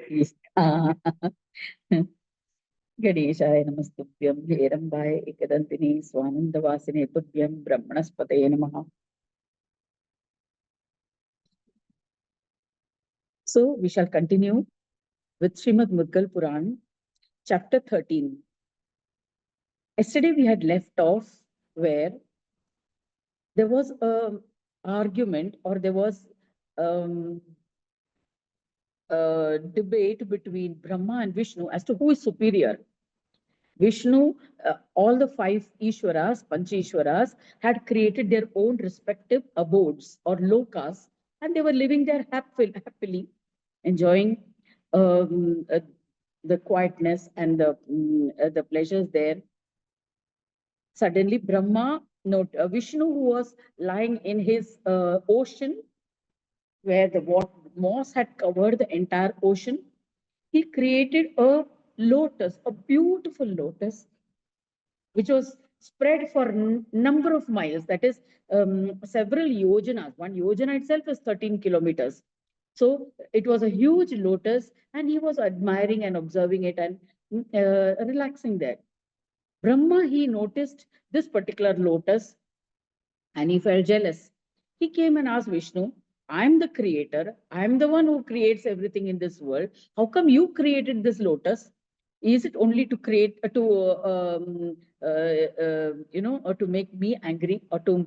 Yes. Ganeshaya Namastubhyam Herambai Ekadantini Swanandavasine Tubhyam Brahmanaspataye Namaha. So we shall continue with Srimad Mudgal Puran, chapter 13. Yesterday we had left off where there was a argument, or there was um, a debate between Brahma and Vishnu as to who is superior. Vishnu, all the five Ishwaras, Panchishwaras, had created their own respective abodes or lokas, and they were living there happily, enjoying um, uh, the quietness and the pleasures there. Suddenly, Vishnu, who was lying in his ocean, where the moss had covered the entire ocean, he created a lotus, a beautiful lotus, which was spread for number of miles, that is several yojanas. One yojana itself is 13 kilometers. So it was a huge lotus, and he was admiring and observing it and relaxing there. Brahma, he noticed this particular lotus and he felt jealous. He came and asked Vishnu, I'm the creator. I'm the one who creates everything in this world. How come you created this lotus? Is it only to create, or to make me angry, or to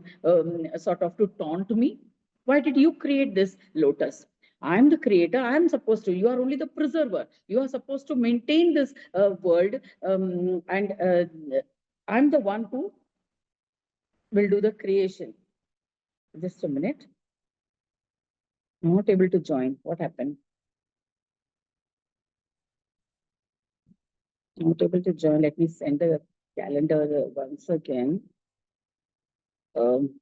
sort of to taunt me? Why did you create this lotus? I'm the creator. I'm supposed to. You are only the preserver. You are supposed to maintain this world, and I'm the one who will do the creation. Just a minute. Not able to join. What happened? Not able to join. Let me send the calendar once again. Um,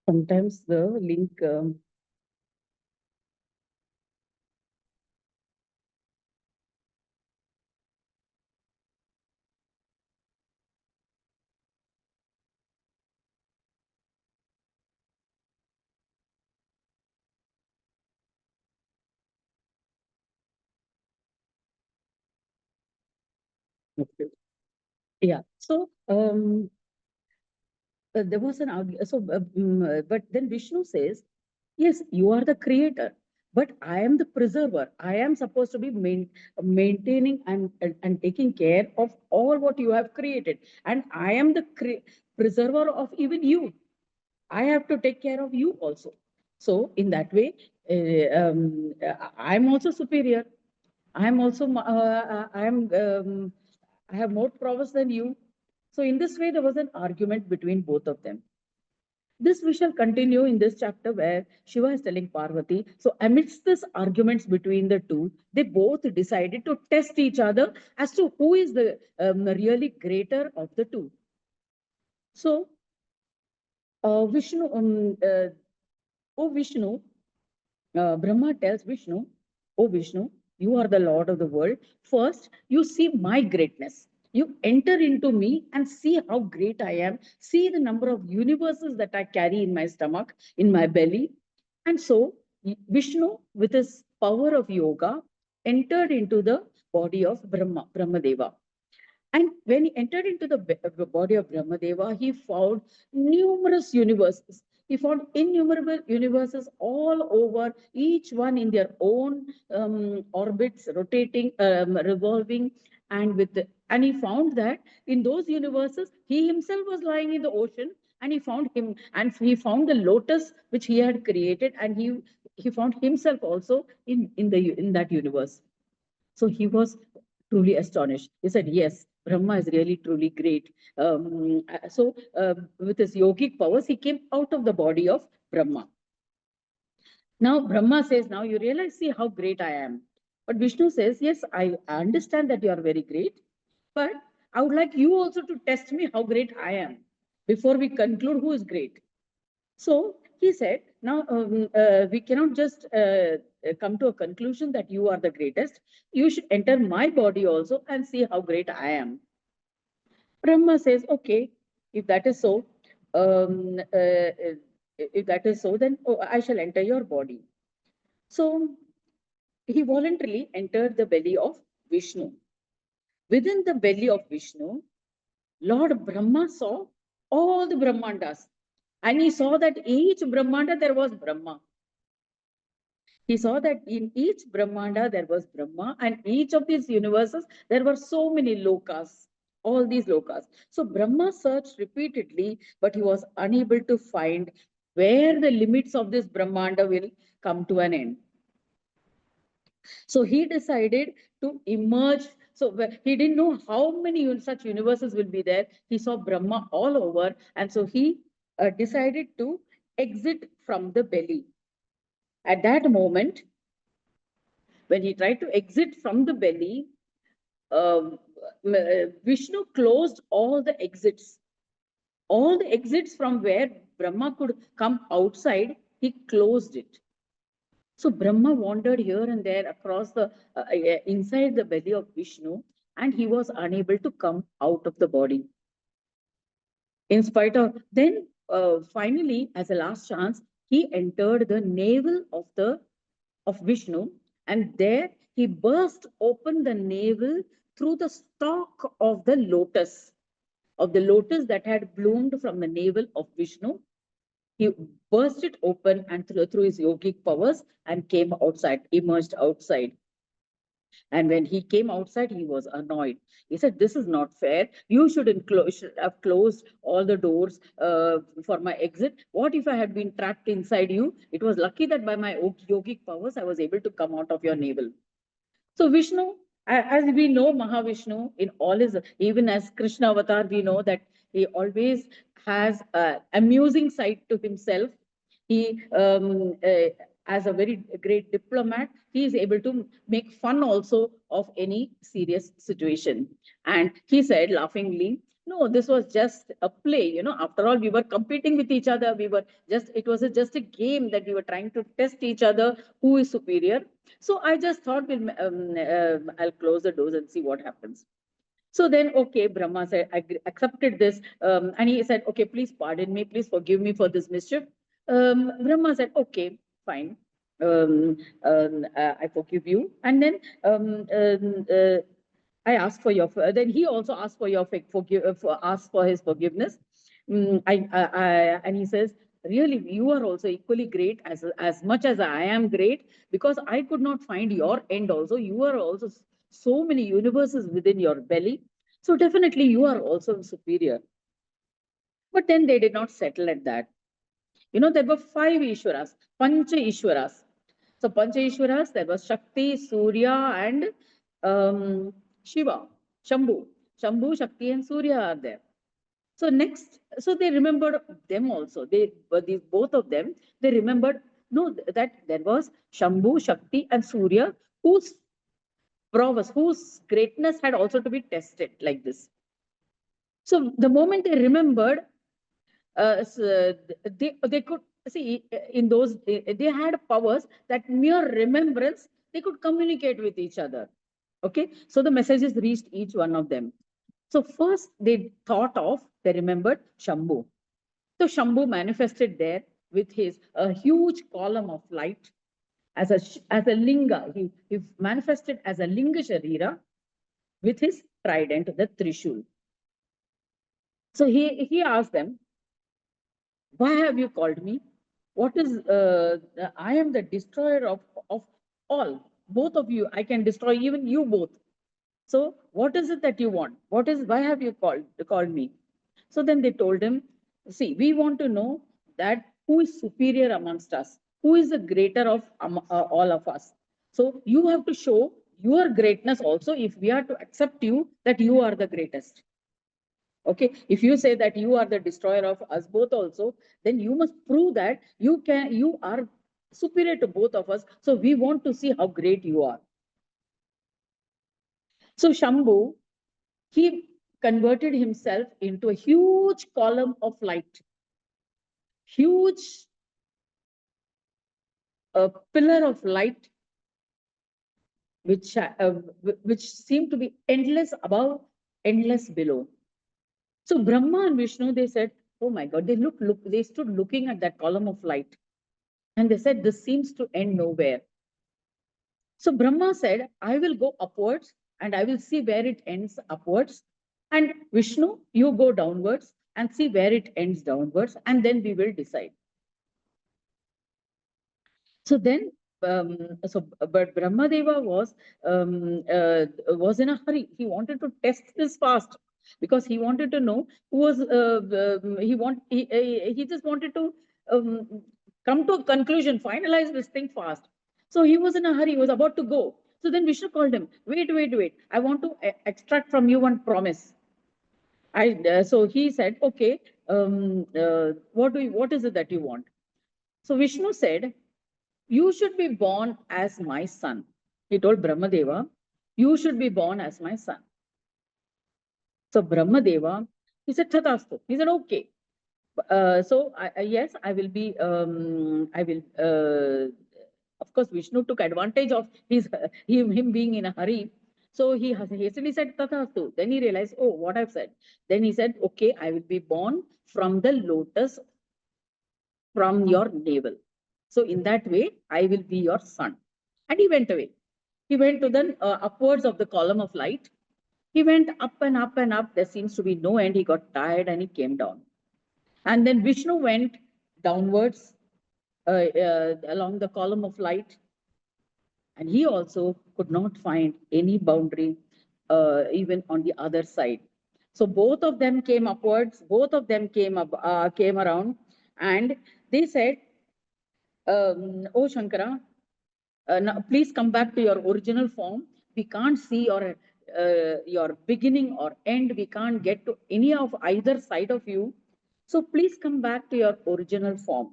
Sometimes the link. Okay. Yeah. So there was an argument. But then Vishnu says, yes, you are the creator, but I am the preserver. I am supposed to be maintaining and taking care of all what you have created. And I am the preserver of even you. I have to take care of you also. So in that way, I'm also superior. I'm also, I have more prowess than you. So in this way, there was an argument between both of them. This we shall continue in this chapter where Shiva is telling Parvati. So amidst this arguments between the two, they both decided to test each other as to who is the really greater of the two. So Vishnu, Vishnu, Brahma tells Vishnu, oh Vishnu, you are the Lord of the world. First, you see my greatness. You enter into me and see how great I am. See the number of universes that I carry in my stomach, in my belly. And so Vishnu, with his power of yoga, entered into the body of Brahmadeva. And when he entered into the body of Brahmadeva, he found numerous universes. He found innumerable universes all over, each one in their own orbits, rotating, revolving, and he found that in those universes, he himself was lying in the ocean, and he found the lotus which he had created, and he found himself also in that universe. So he was truly astonished. He said, yes, Brahma is really truly great. With his yogic powers, he came out of the body of Brahma. Now Brahma says, now you realize, see how great I am. But Vishnu says, yes, I understand that you are very great, but I would like you also to test me how great I am before we conclude who is great. So he said, now we cannot just come to a conclusion that you are the greatest. You should enter my body also and see how great I am. Brahma says, okay, if that is so, if that is so, then I shall enter your body. So he voluntarily entered the belly of Vishnu. Within the belly of Vishnu, Lord Brahma saw all the Brahmandas. And he saw that each Brahmanda there was Brahma. He saw that in each Brahmanda there was Brahma, and each of these universes there were so many lokas, all these lokas. So Brahma searched repeatedly, but he was unable to find where the limits of this Brahmanda will come to an end. So he decided to emerge. So he didn't know how many such universes will be there. He saw Brahma all over, and so he decided to exit from the belly. At that moment, when he tried to exit from the belly, Vishnu closed all the exits. All the exits from where Brahma could come outside, he closed it. So Brahma wandered here and there across the inside the belly of Vishnu, and he was unable to come out of the body. In spite of then, finally, as a last chance, he entered the navel of Vishnu, and there he burst open the navel through the stalk of the lotus that had bloomed from the navel of Vishnu. He burst it open and through his yogic powers and came outside, emerged outside. And when he came outside, he was annoyed. He said, "This is not fair. You should have closed all the doors for my exit. What if I had been trapped inside you? It was lucky that by my yogic powers, I was able to come out of your navel." So Vishnu, as we know, Mahavishnu in all his, even as Krishna avatar, we know that he always has an amusing side to himself. He, as a very great diplomat, he is able to make fun also of any serious situation. And he said laughingly, "No, this was just a play. After all, we were competing with each other. It was just a game that we were trying to test each other who is superior. So I just thought I'll close the doors and see what happens." So then, okay, Brahma said, I accepted this. And he said, "Okay, please pardon me. Please forgive me for this mischief." Brahma said, "Okay, fine. I forgive you." And then I ask for then he also asked for asked for his forgiveness. And he says, "Really, you are also equally great as much as I am great, because I could not find your end also. You are also so many universes within your belly. So definitely you are also superior." But then they did not settle at that. There were five Ishwaras, Pancha Ishwaras. So Pancha Ishwaras, there was Shakti, Surya, and Shiva, Shambhu. Shambhu, Shakti, and Surya are there. So so they remembered them also. They were these both of them. They remembered no that there was Shambhu, Shakti, and Surya whose prowess, whose greatness had also to be tested like this. So the moment they remembered, so they could see in those they had powers that mere remembrance they could communicate with each other. Okay, so the messages reached each one of them. So first they remembered Shambhu. So Shambhu manifested there with his a huge column of light as a linga. He manifested as a linga sharira with his trident, the Trishul. So he asked them, "Why have you called me? What is I am the destroyer of all, both of you. I can destroy even you both. So what is it that you want? Why have you called me?" So then they told him, "See, we want to know that who is superior amongst us, who is the greater of all of us. So you have to show your greatness also if we are to accept you that you are the greatest. Okay, if you say that you are the destroyer of us both also, then you must prove that you are superior to both of us. So we want to see how great you are." So Shambhu, he converted himself into a huge column of light, huge pillar of light, which seemed to be endless above, endless below. So Brahma and Vishnu, they said, "Oh my God!" They stood looking at that column of light, and they said, "This seems to end nowhere." So Brahma said, "I will go upwards, and I will see where it ends upwards. And Vishnu, you go downwards and see where it ends downwards, and then we will decide." So then, but Brahmadeva was in a hurry. He wanted to test this fast because he wanted to know who was. He just wanted to come to a conclusion, finalize this thing fast. So he was in a hurry. He was about to go. So then Vishnu called him. Wait, wait, wait! I want to extract from you one promise. So he said, okay. What is it that you want? So Vishnu said, "You should be born as my son." He told Brahmadeva, "You should be born as my son." So Brahmadeva, he said, "Tathastu." He said, "Okay." Yes, I will be, I will, of course, Vishnu took advantage of him being in a hurry. So he hastily said, "Tathastu." Then he realized, oh, what I've said. Then he said, "Okay, I will be born from the lotus from your navel. So in that way, I will be your son." And he went away. He went to the upwards of the column of light. He went up and up and up. There seems to be no end. He got tired and he came down. And then Vishnu went downwards along the column of light. And he also could not find any boundary even on the other side. So both of them came upwards. Both of them came around, and they said, "Oh Shankara, now please come back to your original form. We can't see your beginning or end. We can't get to any of either side of you. So please come back to your original form."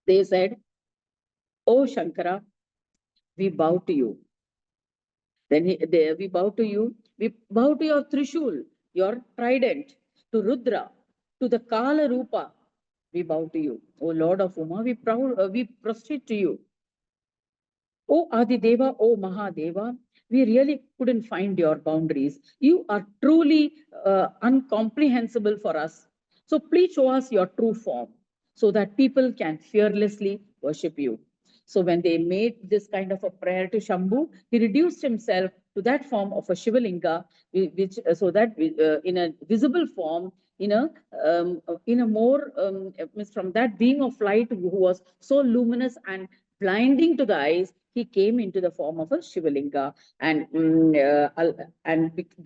They said, "Oh Shankara, we bow to you." Then we bow to you. We bow to your Trishul, your trident, to Rudra, to the Kala Rupa. We bow to you. O Lord of Uma, we prostrate to you. O Adideva, O Mahadeva, we really couldn't find your boundaries. You are truly uncomprehensible for us. So please show us your true form so that people can fearlessly worship you. So when they made this kind of a prayer to Shambhu, he reduced himself to that form of a Shivalinga, which so that in a visible form, in a more from that being of light who was so luminous and blinding to the eyes, he came into the form of a Shivalinga, and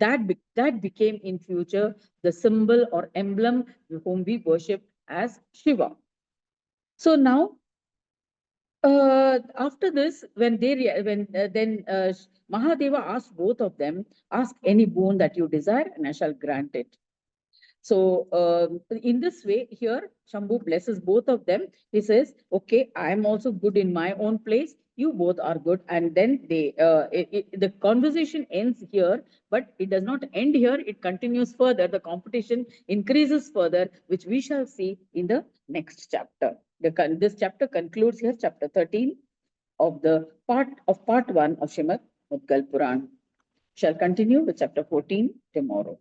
that became in future the symbol or emblem whom we worship as Shiva. So now, after this, when then Mahadeva asked both of them, "Ask any boon that you desire, and I shall grant it." So in this way, here Shambhu blesses both of them. He says, "Okay, I am also good in my own place. You both are good." And then the conversation ends here, but it does not end here. It continues further. The competition increases further, which we shall see in the next chapter. This chapter concludes here, chapter 13 of the part 1 of Srimad Mudgal Puran. Shall continue with chapter 14 tomorrow.